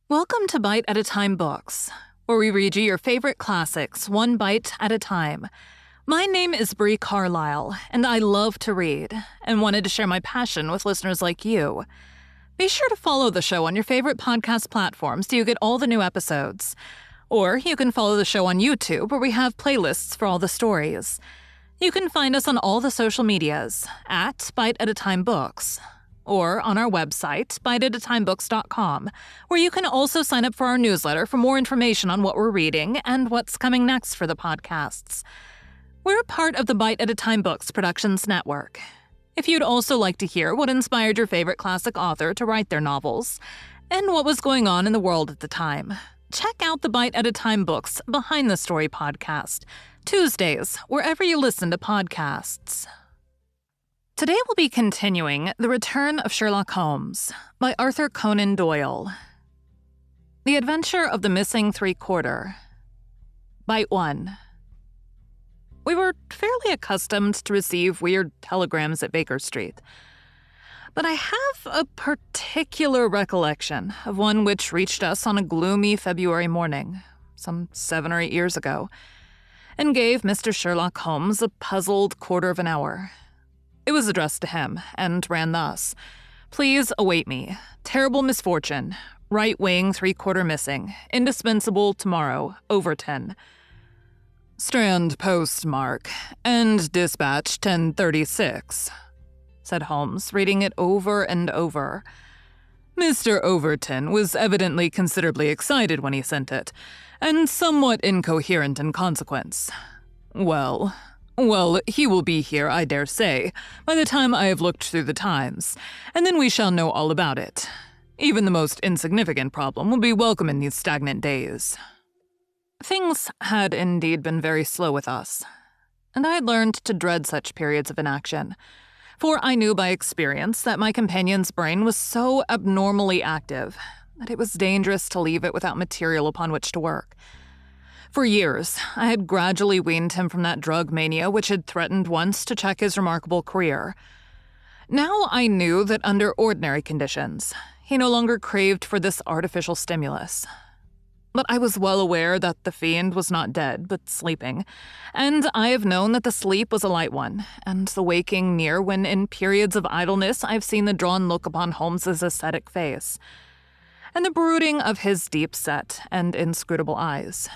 Welcome to Bite at a Time Books, where we read you your favorite classics one bite at a time. My name is Bree Carlile, and I love to read, and wanted to share my passion with listeners like you. Be sure to follow the show on your favorite podcast platforms so you get all the new episodes. Or you can follow the show on YouTube, where we have playlists for all the stories. You can find us on all the social medias at Bite at a Time Books, or on our website, biteatatimebooks.com, where you can also sign up for our newsletter for more information on what we're reading and what's coming next for the podcasts. We're part of the Bite at a Time Books Productions Network. If you'd also like to hear what inspired your favorite classic author to write their novels, and what was going on in the world at the time, check out the Bite at a Time Books Behind the Story podcast, Tuesdays, wherever you listen to podcasts. Today we'll be continuing The Return of Sherlock Holmes by Arthur Conan Doyle. The Adventure of the Missing Three-Quarter. Bite 1. We were fairly accustomed to receive weird telegrams at Baker Street, but I have a particular recollection of one which reached us on a gloomy February morning, some 7 or 8 years ago, and gave Mr. Sherlock Holmes a puzzled quarter of an hour. It was addressed to him, and ran thus: "Please await me. Terrible misfortune. Right wing 3/4 missing. Indispensable tomorrow. Overton. Strand postmark. End dispatch 10:36, said Holmes, reading it over and over. Mr. Overton was evidently considerably excited when he sent it, and somewhat incoherent in consequence. Well, he will be here, I dare say, by the time I have looked through the Times, and then we shall know all about it. Even the most insignificant problem will be welcome in these stagnant days." Things had indeed been very slow with us, and I had learned to dread such periods of inaction, for I knew by experience that my companion's brain was so abnormally active that it was dangerous to leave it without material upon which to work. For years, I had gradually weaned him from that drug mania which had threatened once to check his remarkable career. Now I knew that under ordinary conditions, he no longer craved for this artificial stimulus. But I was well aware that the fiend was not dead, but sleeping, and I have known that the sleep was a light one, and the waking near when in periods of idleness I have seen the drawn look upon Holmes's ascetic face, and the brooding of his deep-set and inscrutable eyes.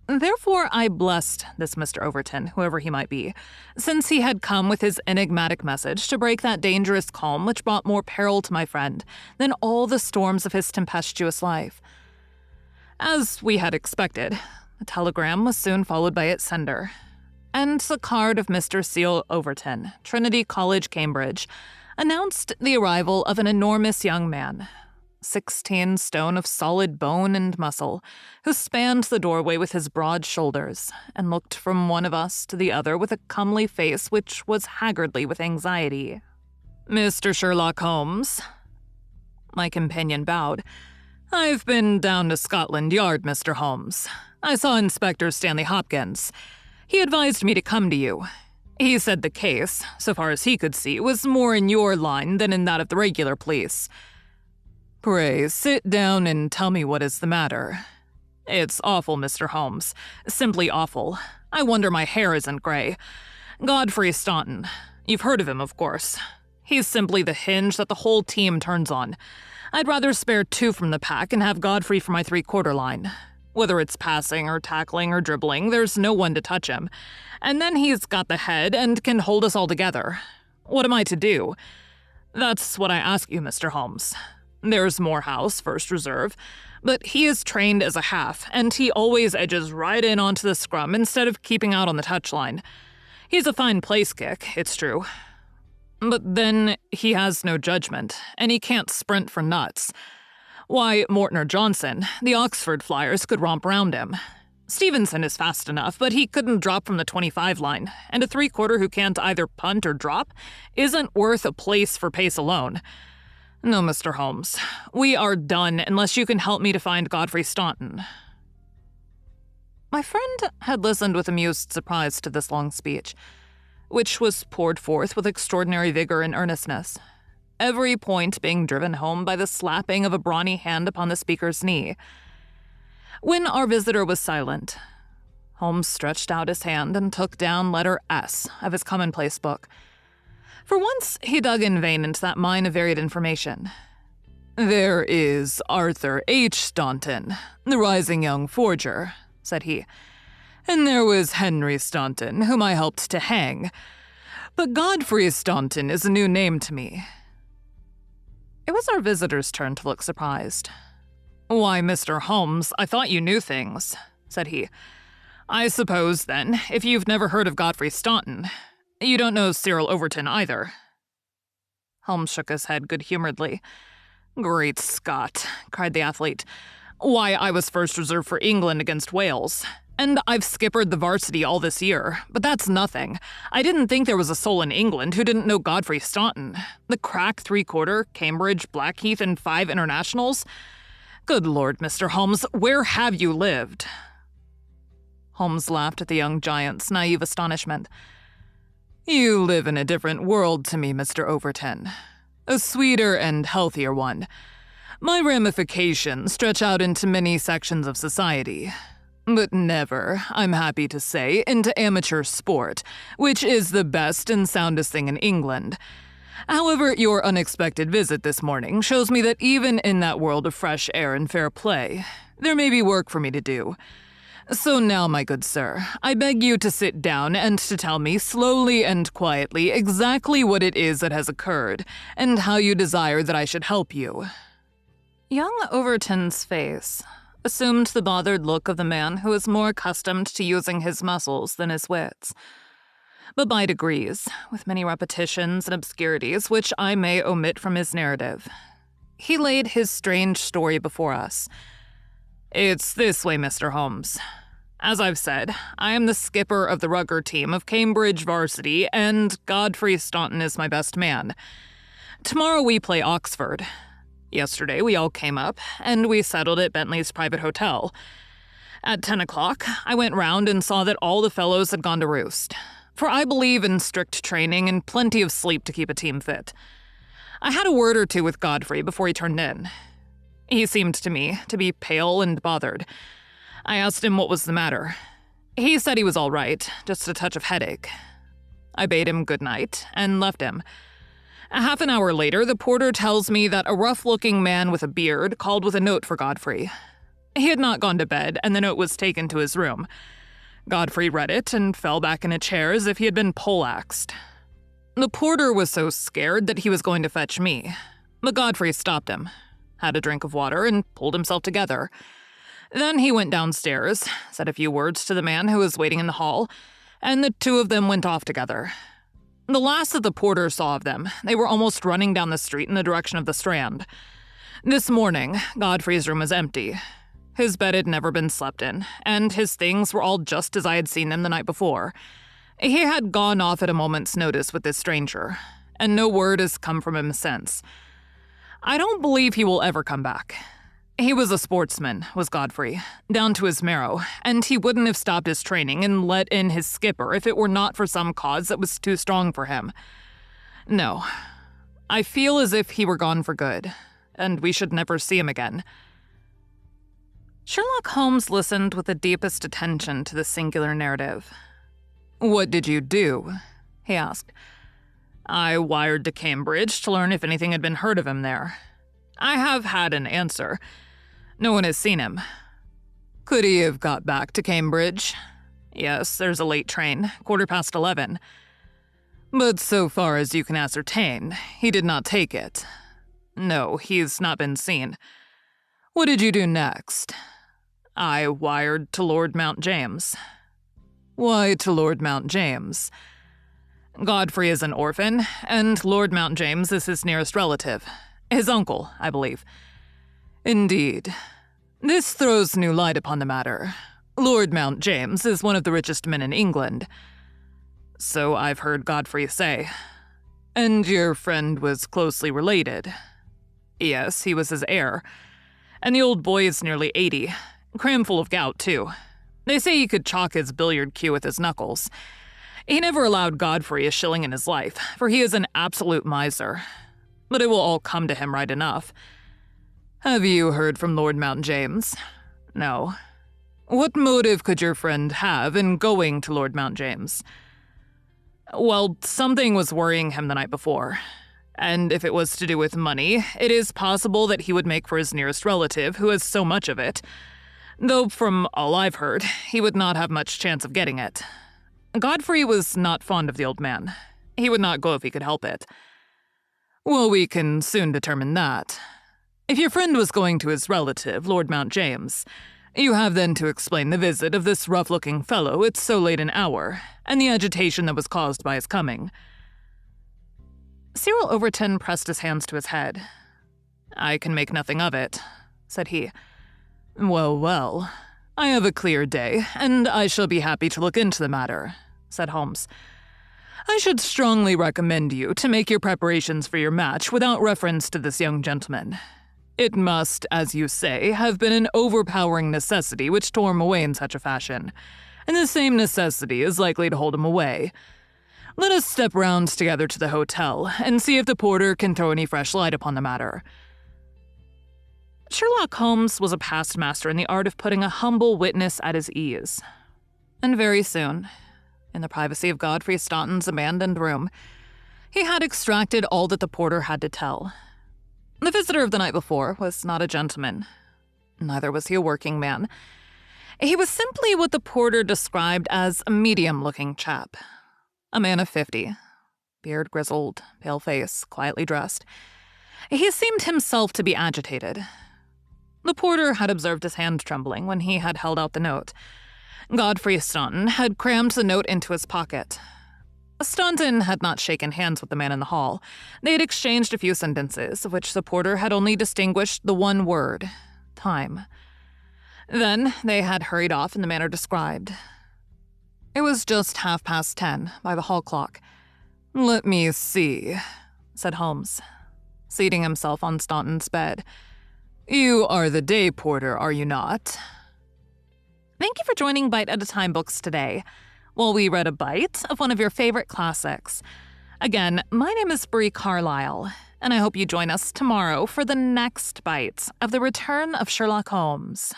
Therefore, I blessed this Mr. Overton, whoever he might be, since he had come with his enigmatic message to break that dangerous calm which brought more peril to my friend than all the storms of his tempestuous life. As we had expected, the telegram was soon followed by its sender, and the card of Mr. Seal Overton, Trinity College, Cambridge, announced the arrival of an enormous young man, 16 stone of solid bone and muscle, who spanned the doorway with his broad shoulders, and looked from one of us to the other with a comely face which was haggardly with anxiety. "Mr. Sherlock Holmes?" My companion bowed. "I've been down to Scotland Yard, Mr. Holmes. I saw Inspector Stanley Hopkins. He advised me to come to you. He said the case, so far as he could see, was more in your line than in that of the regular police. Pray, sit down and tell me what is the matter. It's awful, Mr. Holmes. Simply awful. I wonder my hair isn't gray. Godfrey Staunton. You've heard of him, of course. He's simply the hinge that the whole team turns on. I'd rather spare 2 from the pack and have Godfrey for my 3/4 line. Whether it's passing or tackling or dribbling, there's no one to touch him. And then he's got the head and can hold us all together. What am I to do? That's what I ask you, Mr. Holmes. There's Morehouse, first reserve, but he is trained as a half, and he always edges right in onto the scrum instead of keeping out on the touchline. He's a fine place kick, it's true. But then he has no judgment, and he can't sprint for nuts. Why, Morton or Johnson, the Oxford Flyers, could romp round him. Stevenson is fast enough, but he couldn't drop from the 25 line, and a 3/4 who can't either punt or drop isn't worth a place for pace alone. No, Mr. Holmes, we are done unless you can help me to find Godfrey Staunton." My friend had listened with amused surprise to this long speech, which was poured forth with extraordinary vigor and earnestness. every point being driven home by the slapping of a brawny hand upon the speaker's knee. When our visitor was silent, Holmes stretched out his hand and took down letter S of his commonplace book. For once, he dug in vain into that mine of varied information. "There is Arthur H. Staunton, the rising young forger," said he. "And there was Henry Staunton, whom I helped to hang. But Godfrey Staunton is a new name to me." It was our visitor's turn to look surprised. "Why, Mr. Holmes, I thought you knew things," said he. "I suppose, then, if you've never heard of Godfrey Staunton, you don't know Cyril Overton either." Holmes shook his head good-humoredly. "Great Scott," cried the athlete. "Why, I was first reserve for England against Wales. And I've skippered the varsity all this year, but that's nothing. I didn't think there was a soul in England who didn't know Godfrey Staunton. The crack three-quarter, Cambridge, Blackheath, and 5 internationals. Good Lord, Mr. Holmes, where have you lived?" Holmes laughed at the young giant's naive astonishment. "You live in a different world to me, Mr. Overton. A sweeter and healthier one. My ramifications stretch out into many sections of society. But never, I'm happy to say, into amateur sport, which is the best and soundest thing in England. However, your unexpected visit this morning shows me that even in that world of fresh air and fair play, there may be work for me to do. So now, my good sir, I beg you to sit down and to tell me slowly and quietly exactly what it is that has occurred, and how you desire that I should help you." Young Overton's face assumed the bothered look of the man who is more accustomed to using his muscles than his wits. But by degrees, with many repetitions and obscurities which I may omit from his narrative, he laid his strange story before us. "It's this way, Mr. Holmes. As I've said, I am the skipper of the rugger team of Cambridge varsity, and Godfrey Staunton is my best man. Tomorrow we play Oxford. Yesterday we all came up, and we settled at Bentley's private hotel. At 10 o'clock, I went round and saw that all the fellows had gone to roost, for I believe in strict training and plenty of sleep to keep a team fit. I had a word or two with Godfrey before he turned in. He seemed to me to be pale and bothered. I asked him what was the matter. He said he was all right, just a touch of headache. I bade him good night and left him. A half an hour later, the porter tells me that a rough-looking man with a beard called with a note for Godfrey. He had not gone to bed, and the note was taken to his room. Godfrey read it and fell back in a chair as if he had been poleaxed. The porter was so scared that he was going to fetch me, but Godfrey stopped him, had a drink of water, and pulled himself together. Then he went downstairs, said a few words to the man who was waiting in the hall, and the two of them went off together. The last that the porter saw of them, they were almost running down the street in the direction of the Strand. This morning, Godfrey's room was empty. His bed had never been slept in, and his things were all just as I had seen them the night before. He had gone off at a moment's notice with this stranger, and no word has come from him since. I don't believe he will ever come back. He was a sportsman, was Godfrey, down to his marrow, and he wouldn't have stopped his training and let in his skipper if it were not for some cause that was too strong for him. No, I feel as if he were gone for good, and we should never see him again." Sherlock Holmes listened with the deepest attention to this singular narrative. "What did you do?" he asked. "I wired to Cambridge to learn if anything had been heard of him there. I have had an answer. No one has seen him." "Could he have got back to Cambridge?" "Yes, there's a late train, 11:15. "But so far as you can ascertain, he did not take it." "No, he's not been seen." "What did you do next?" "I wired to Lord Mount James." "Why to Lord Mount James?" "Godfrey is an orphan, and Lord Mount James is his nearest relative. His uncle, I believe." "Indeed. This throws new light upon the matter. Lord Mount James is one of the richest men in England." "So I've heard Godfrey say." "And your friend was closely related?" "Yes, he was his heir. And the old boy is nearly 80, cramful of gout, too. They say he could chalk his billiard cue with his knuckles. He never allowed Godfrey a shilling in his life, for he is an absolute miser. but it will all come to him right enough. Have you heard from Lord Mount James? No. What motive could your friend have in going to Lord Mount James? Well, something was worrying him the night before. And if it was to do with money, it is possible that he would make for his nearest relative, who has so much of it. Though from all I've heard, he would not have much chance of getting it. Godfrey was not fond of the old man. He would not go if he could help it. Well, we can soon determine that. If your friend was going to his relative, Lord Mount James, you have then to explain the visit of this rough-looking fellow at so late an hour, and the agitation that was caused by his coming. Cyril Overton pressed his hands to his head. I can make nothing of it, said he. Well, well, I have a clear day, and I shall be happy to look into the matter, said Holmes. I should strongly recommend you to make your preparations for your match without reference to this young gentleman. It must, as you say, have been an overpowering necessity which tore him away in such a fashion, and the same necessity is likely to hold him away. Let us step round together to the hotel and see if the porter can throw any fresh light upon the matter. Sherlock Holmes was a past master in the art of putting a humble witness at his ease. And very soon, in the privacy of Godfrey Staunton's abandoned room, he had extracted all that the porter had to tell. The visitor of the night before was not a gentleman. Neither was he a working man. He was simply what the porter described as a medium-looking chap. A man of 50, beard grizzled, pale face, quietly dressed. He seemed himself to be agitated. The porter had observed his hand trembling when he had held out the note. Godfrey Staunton had crammed the note into his pocket. Staunton had not shaken hands with the man in the hall. They had exchanged a few sentences, of which the porter had only distinguished the one word, time. Then they had hurried off in the manner described. It was just 10:30 by the hall clock. Let me see, said Holmes, seating himself on Staunton's bed. You are the day porter, are you not? Thank you for joining Bite at a Time Books today, while we read a bite of one of your favorite classics. Again, my name is Bree Carlile, and I hope you join us tomorrow for the next bite of The Return of Sherlock Holmes.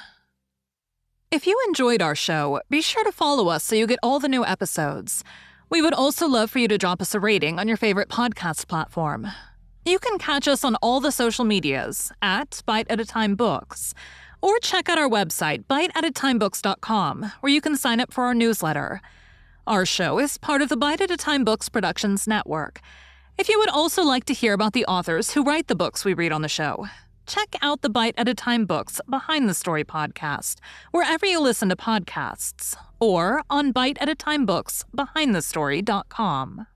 If you enjoyed our show, be sure to follow us so you get all the new episodes. We would also love for you to drop us a rating on your favorite podcast platform. You can catch us on all the social medias at Bite at a Time Books, or check out our website, biteatatimebooks.com, where you can sign up for our newsletter. Our show is part of the Bite at a Time Books Productions Network. If you would also like to hear about the authors who write the books we read on the show, check out the Bite at a Time Books Behind the Story podcast, wherever you listen to podcasts, or on biteatatimebooksbehindthestory.com.